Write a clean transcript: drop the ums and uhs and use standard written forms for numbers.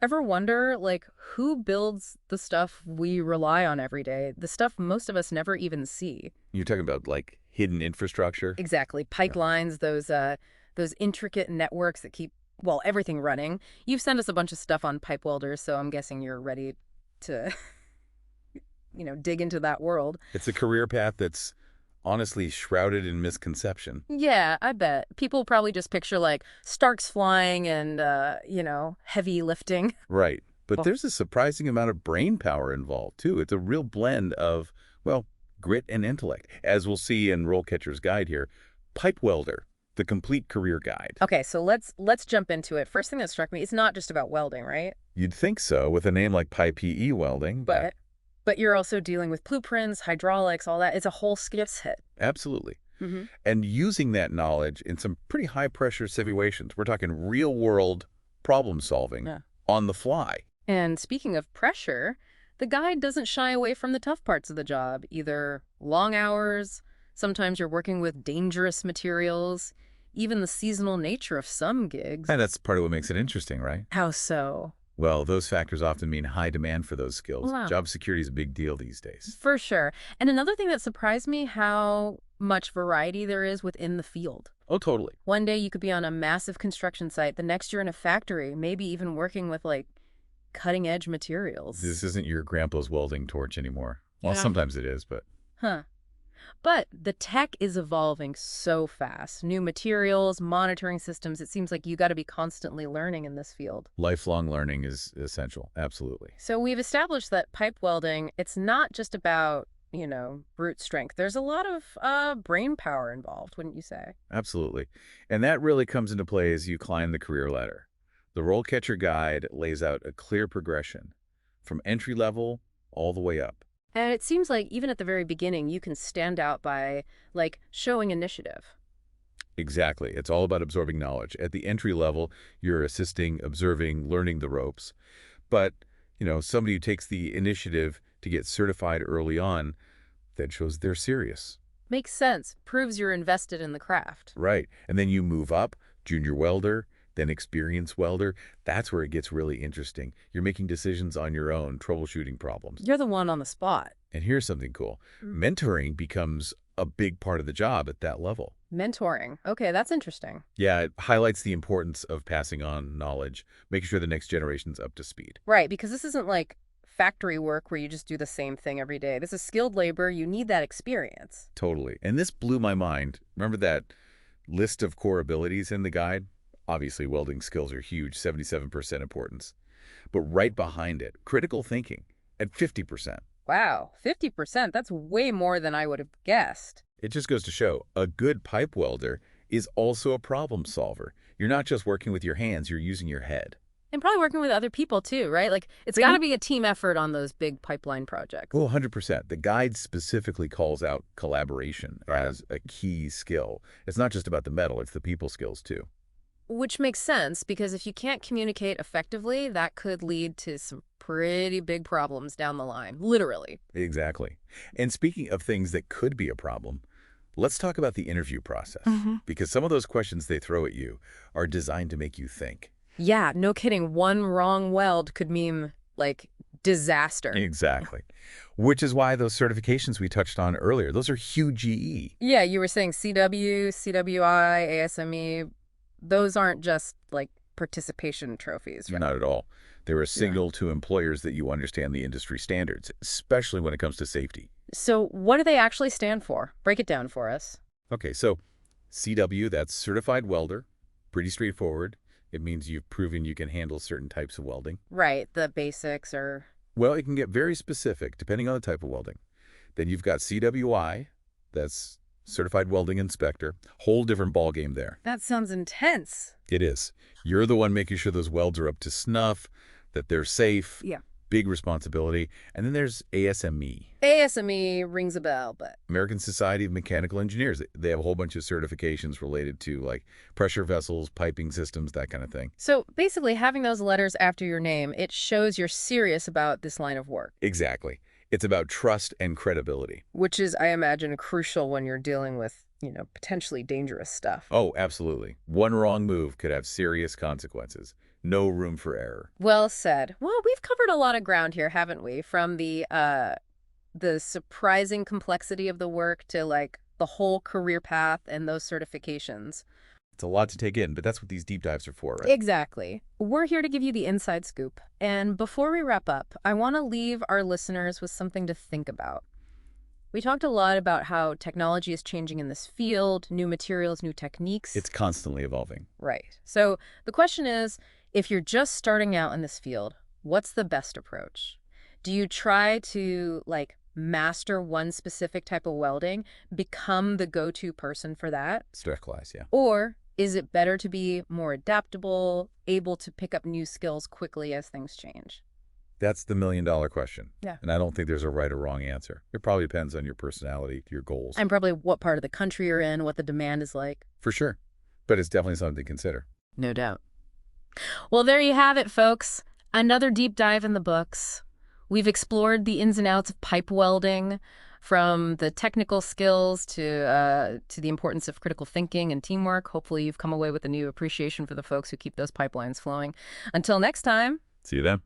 Ever wonder, like, who builds the stuff we rely on every day? The stuff most of us never even see. You're talking about like hidden infrastructure? Exactly. Yeah. Pipelines, those intricate networks that keep, well, everything running. You've sent us a bunch of stuff on pipe welders, so I'm guessing you're ready to, dig into that world. It's a career path that's honestly shrouded in misconception. Yeah, I bet. People probably just picture like Starks flying and, heavy lifting. Right. But Well, there's a surprising amount of brain power involved, too. It's a real blend of, well, grit and intellect. As we'll see in RoleCatcher's guide here, Pipe Welder, the complete career guide. okay, so let's jump into it. First thing that struck me, it's not just about welding, right? You'd think so with a name like Pipe Welding. But you're also dealing with blueprints, hydraulics, all that. It's a whole skill set. Absolutely. Hmm. And using that knowledge in some pretty high-pressure situations. We're talking real-world problem solving Yeah. on the fly. And speaking of pressure, the guide doesn't shy away from the tough parts of the job, either long hours, sometimes you're working with dangerous materials, even the seasonal nature of some gigs. And that's part of what makes it interesting, right? How so? Well, those factors often mean high demand for those skills. Wow. Job security is a big deal these days. For sure. And another thing that surprised me, how much variety there is within the field. Oh, totally. One day you could be on a massive construction site, the next you're in a factory, maybe even working with like cutting edge materials. This isn't your grandpa's welding torch anymore. Well, Yeah. sometimes it is, but Huh. But the tech is evolving so fast. New materials, monitoring systems. It seems like you got to be constantly learning in this field. lifelong learning is essential. Absolutely. So we've established that pipe welding, it's not just about, brute strength. There's a lot of brain power involved, wouldn't you say? Absolutely. And that really comes into play as you climb the career ladder. The RoleCatcher guide lays out a clear progression from entry level all the way up. And it seems like even at the very beginning, you can stand out by, like, showing initiative. Exactly. It's all about absorbing knowledge. At the entry level, you're assisting, observing, learning the ropes. But, somebody who takes the initiative to get certified early on, that shows they're serious. Makes sense. Proves you're invested in the craft. Right. And then you move up, junior welder, then experienced welder. That's where it gets really interesting. You're making decisions on your own, troubleshooting problems. You're the one on the spot. And here's something cool. Mentoring becomes a big part of the job at that level. Mentoring. Okay, that's interesting. Yeah, it highlights the importance of passing on knowledge, making sure the next generation's up to speed. Right, because this isn't like factory work where you just do the same thing every day. This is skilled labor. You need that experience. Totally. And this blew my mind. Remember that list of core abilities in the guide? Obviously, welding skills are huge, 77% importance. But right behind it, critical thinking at 50%. Wow, 50%. That's way more than I would have guessed. It just goes to show a good pipe welder is also a problem solver. You're not just working with your hands, you're using your head. And probably working with other people too, right? Like, it's got to be a team effort on those big pipeline projects. Well, 100%. The guide specifically calls out collaboration as a key skill. It's not just about the metal, it's the people skills too. Which makes sense because if you can't communicate effectively, that could lead to some pretty big problems down the line, literally. Exactly. And speaking of things that could be a problem, let's talk about the interview process. Because some of those questions they throw at you are designed to make you think. Yeah, no kidding. One wrong weld could mean, like, disaster. Exactly. Which is why those certifications we touched on earlier, those are huge GE. Yeah, you were saying CW, CWI, ASME. Those aren't just, like, participation trophies, right? Not at all. They're a signal to employers that you understand the industry standards, especially when it comes to safety. So what do they actually stand for? Break it down for us. Okay, so CW, that's Certified Welder. Pretty straightforward. It means you've proven you can handle certain types of welding. Right, the basics are... Well, it can get very specific depending on the type of welding. Then you've got CWI, that's Certified Welding Inspector. Whole different ballgame there. That sounds intense. It is. You're the one making sure those welds are up to snuff, that they're safe. Yeah. Big responsibility. And then there's ASME. ASME rings a bell, but... American Society of Mechanical Engineers. They have a whole bunch of certifications related to like pressure vessels, piping systems, that kind of thing. So basically having those letters after your name, it shows you're serious about this line of work. Exactly. It's about trust and credibility. Which is, I imagine, crucial when you're dealing with, potentially dangerous stuff. Oh, absolutely. One wrong move could have serious consequences. No room for error. Well said. Well, we've covered a lot of ground here, haven't we? From the surprising complexity of the work to like the whole career path and those certifications. It's a lot to take in, but that's what these deep dives are for, right? Exactly. We're here to give you the inside scoop. And before we wrap up, I want to leave our listeners with something to think about. We talked a lot about how technology is changing in this field, new materials, new techniques. It's constantly evolving. Right. So the question is, if you're just starting out in this field, what's the best approach? Do you try to like master one specific type of welding, become the go-to person for that? Specialize, yeah. Or is it better to be more adaptable, able to pick up new skills quickly as things change? That's the million-dollar question. Yeah. And I don't think there's a right or wrong answer. It probably depends on your personality, your goals. And probably what part of the country you're in, what the demand is like. For sure. But it's definitely something to consider. No doubt. Well, there you have it, folks. Another deep dive in the books. We've explored the ins and outs of pipe welding, from the technical skills to the importance of critical thinking and teamwork. Hopefully you've come away with a new appreciation for the folks who keep those pipelines flowing. Until next time. See you then.